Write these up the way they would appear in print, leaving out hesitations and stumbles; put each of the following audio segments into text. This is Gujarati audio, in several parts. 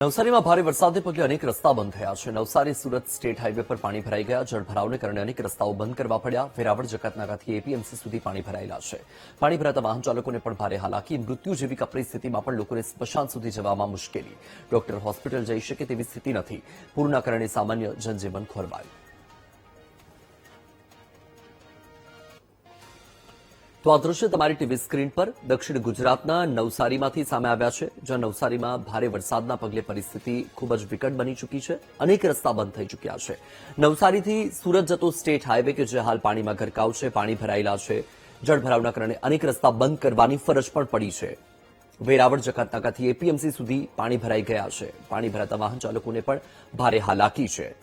નવસારીમાં ભારે વરસાદને પગલે અનેક રસ્તા બંધ થયા છે. નવસારી સુરત સ્ટેટ હાઈવે પર પાણી ભરાઈ ગયા. જળભરાવને કારણે અનેક રસ્તાઓ બંધ કરવા પડ્યા. વેરાવળ જકાતનાકાથી એપીએમસી સુધી પાણી ભરાયેલા છે. પાણી ભરાતા વાહન ચાલકોને પણ ભારે હાલાકી. મૃત્યુ જેવી પરિસ્થિતિમાં પણ લોકોને સ્મશાન સુધી જવામાં મુશ્કેલી. ડોક્ટર હોસ્પિટલ જઈ શકે તેવી સ્થિતિ નથી. પૂરના કારણે સામાન્ય જનજીવન ખોરવાયું. તો આ દ્રશ્ય તમારી ટીવી સ્ક્રીન પર દક્ષિણ ગુજરાતના નવસારીમાંથી સામે આવ્યા છે, જ્યાં નવસારીમાં ભારે વરસાદના પગલે પરિસ્થિતિ ખૂબ જ વિકટ બની ચૂકી છે. અનેક રસ્તા બંધ થઈ ચૂક્યા છે. નવસારીથી સુરત જતો સ્ટેટ હાઈવે કે જે હાલ પાણીમાં ગરકાવ છે, પાણી ભરાયેલા છે. જળભરાવના કારણે અનેક રસ્તા બંધ કરવાની ફરજ પણ પડી છે. વેરાવળ જકાતનાકાથી એપીએમસી સુધી પાણી ભરાઈ ગયા છે. પાણી ભરાતા વાહન ચાલકોને પણ ભારે હાલાકી છે.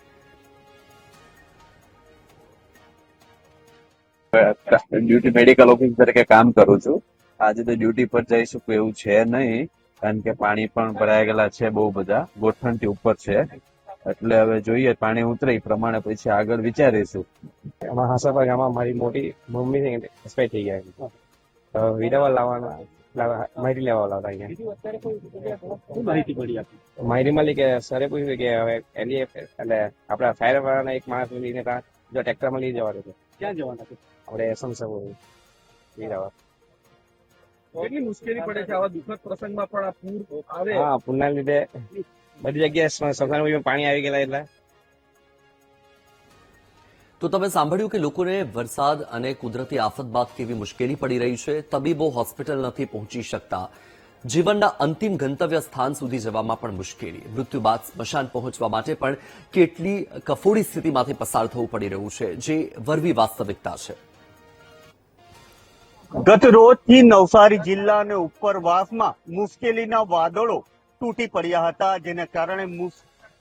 ડ્યુટી મેડિકલ ઓફિસ તરીકે કામ કરું છું. આજે તો ડ્યુટી પર જઈ શકું એવું છે નહીં, કારણ કે પાણી પણ ભરાઈ ગયેલા છે, બહુ બધા ગોઠણથી ઉપર છે. એટલે હવે જોઈએ પાણી ઉતરે એ પ્રમાણે પછી આગળ વિચારીશું. અમારા હાસાપા ગામમાં મારી મોટી મમ્મી એક્સપાયર થઈ ગયા, વિદાવા લાવવાના માહિતી લેવા લાવતા અહીંયા. માહિતી પડી આપી માહિતી મળી કે સરે પૂછ્યું કે હવે એલડીએફ એટલે આપણા ફાયર વાળાના એક માણસ લઈને જો ટ્રેક્ટરમાં લઈ જવાનું છે. ક્યાં જવાના છે? આપણે સંસદ વિદાવા. કેટલી મુશ્કેલી પડે છે આવા દુઃખદ પ્રસંગમાં પણ આ પૂર આવે? હા, પૂરના લીધે બધી જગ્યાએ સ્મશાનમાં પાણી આવી ગયેલા એટલે. તો તમે સાંભળ્યું કે લોકોને વરસાદ અને કુદરતી આફત બાદ કેવી મુશ્કેલી પડી રહી છે. તબીબો હોસ્પિટલ નથી પહોંચી શકતા. જીવનના અંતિમ ગંતવ્ય સ્થાન સુધી જવામાં પણ મુશ્કેલી. મૃત્યુ બાદ સ્મશાન પહોંચવા માટે પણ કેટલી કફોડી સ્થિતિમાંથી પસાર થવું પડી રહ્યું છે, જે વરવી વાસ્તવિકતા છે. ગત રોજથી નવસારી જિલ્લા અને ઉપરવાસમાં મુશ્કેલીના વાદળો તૂટી પડ્યા હતા, જેને કારણે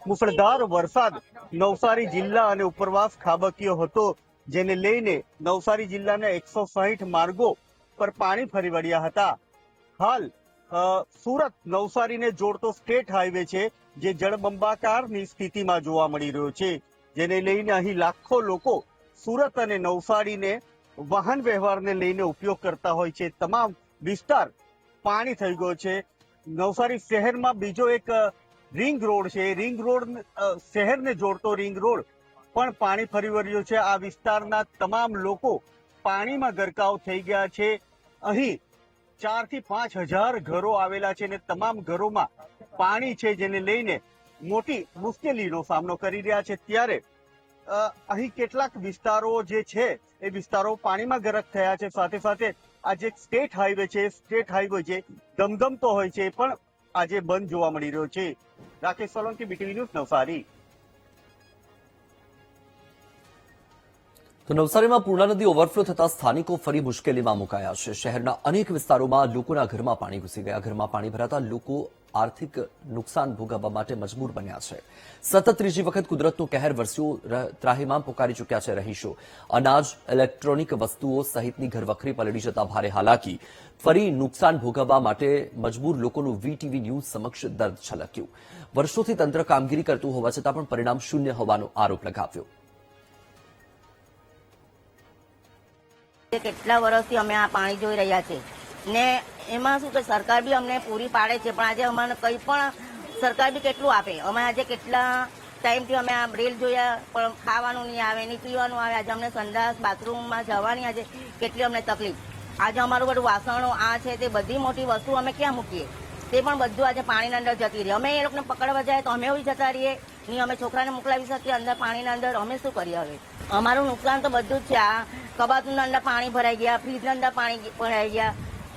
મુશળધાર વરસાદ નવસારી જિલ્લા અને ઉપરવાસ ખાબક્યો હતો, જેને લઈને નવસારી જિલ્લાના 160 માર્ગો પર પાણી ફરી વળ્યા હતા. હાલ સુરત નવસારીને જોડતો સ્ટેટ હાઈવે છે, જે જળબંબાકારની સ્થિતિમાં જોવા મળી રહ્યો છે, જેને લઈને અહીં લાખો લોકો સુરત અને નવસારીને વાહન વ્યવહારને લઈને ઉપયોગ કરતા હોય છે. તમામ વિસ્તાર પાણી થઈ ગયો છે. નવસારી શહેરમાં બીજો એક રિંગ રોડ છે, રિંગ રોડ શહેરને જોડતો રિંગ રોડ પણ પાણી ફરી વળ્યો છે. આ વિસ્તારના તમામ લોકો પાણીમાં ગરકાવ થઈ ગયા છે. અહીં 4 થી 5 હજાર ઘરો આવેલા છે અને તમામ ઘરોમાં પાણી છે, જેને લઈને મોટી મુશ્કેલીનો સામનો કરી રહ્યા છે. ત્યારે અહીં કેટલાક વિસ્તારો જે છે એ વિસ્તારો પાણીમાં ગરક થયા છે. સાથે સાથે આ જે સ્ટેટ હાઈવે છે, સ્ટેટ હાઈવે જે ધમધમતો હોય છે, પણ આજે બંધ જોવા મળી રહ્યો છે. Rakesh Solanki, BTV news, Navsari. તો નવસારીમાં પૂર્ણા નદી ઓવરફ્લો થતા સ્થાનિકો ફરી મુશ્કેલીમાં મુકાયા છે. શહેરના અનેક વિસ્તારોમાં લોકોના ઘરમાં પાણી ઘૂસી ગયા. ઘરમાં પાણી ભરાતા લોકો આર્થિક નુકસાન ભોગવવા માટે મજબૂર બન્યા છે. સતત ત્રીજી વખત કુદરતનો કહેર વરસ્યો. ત્રાહિમામ પોકારી ચૂક્યા છે રહીશો. અનાજ, ઇલેક્ટ્રોનિક વસ્તુઓ સહિતની ઘરવખરી પલળી જતા ભારે હાલાકી. ફરી નુકસાન ભોગવવા માટે મજબૂર લોકોનું વીટીવી ન્યૂઝ સમક્ષ દર્દ છલક્યું. વર્ષોથી તંત્ર કામગીરી કરતું હોવા છતાં પણ પરિણામ શૂન્ય હોવાનો આરોપ લગાવ્યો. કેટલા વર્ષથી અમે આ પાણી જોઈ રહ્યા છે ને એમાં શું કે સરકાર બી અમને પૂરી પાડે છે, પણ આજે અમને કંઈ પણ સરકાર બી કેટલું આપે. અમે આજે કેટલા ટાઈમથી અમે આ રેલ જોયા, પણ ખાવાનું નહીં આવે, નહીં પીવાનું આવે. આજે અમને સંડાસ બાથરૂમમાં જવાની આજે કેટલી અમને તકલીફ. આજે અમારું બધું વાસણો આ છે તે બધી મોટી વસ્તુ અમે ક્યાં મૂકીએ, તે પણ બધું આજે પાણીના અંદર જતી રહી. અમે એ લોકોને પકડવા જાય તો અમે બી જતા રહીએ, નહીં અમે છોકરાને મોકલાવી શકીએ અંદર પાણીના અંદર. અમે શું કરીએ હવે? અમારું નુકસાન તો બધું જ છે. આ કબાટના અંદર પાણી ભરાઈ ગયા, ફ્રીજના અંદર પાણી ભરાઈ ગયા,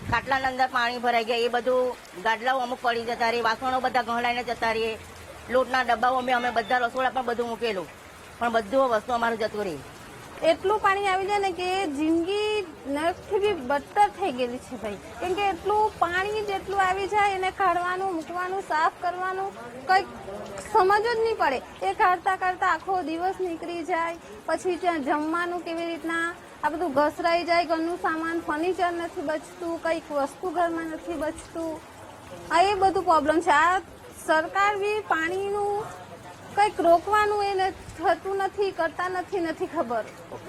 ખાટલાના અંદર પાણી ભરાઈ ગયા. એ બધું ગાડલાઓ અમુક પડી જતા રહે, વાસણો બધા ગહડાઈને જતા રહીએ, લોટના ડબ્બાઓ અમે બધા રસોડા પણ બધું મૂકેલું, પણ બધું વસ્તુ અમારું જતું રહે. એટલું પાણી આવી જાય ને કે જિંદગી નરકથી બી બદતર થઈ ગયેલી છે ભાઈ. કેમ કે એટલું પાણી જેટલું આવી જાય એને કાઢવાનું, મૂકવાનું, સાફ કરવાનું કંઈક સમજ જ નહીં પડે. એ કાઢતા કાઢતા આખો દિવસ નીકળી જાય. પછી ત્યાં જમવાનું કેવી રીતના આ બધું ઘસરાઈ જાય. ઘરનું સામાન, ફર્નિચર નથી બચતું, કંઈક વસ્તુ ઘરમાં નથી બચતું. આ એ બધું પ્રોબ્લેમ છે. આ સરકાર બી પાણીનું કંઈક રોકવાનું એને થતું નથી, કરતા નથી ખબર.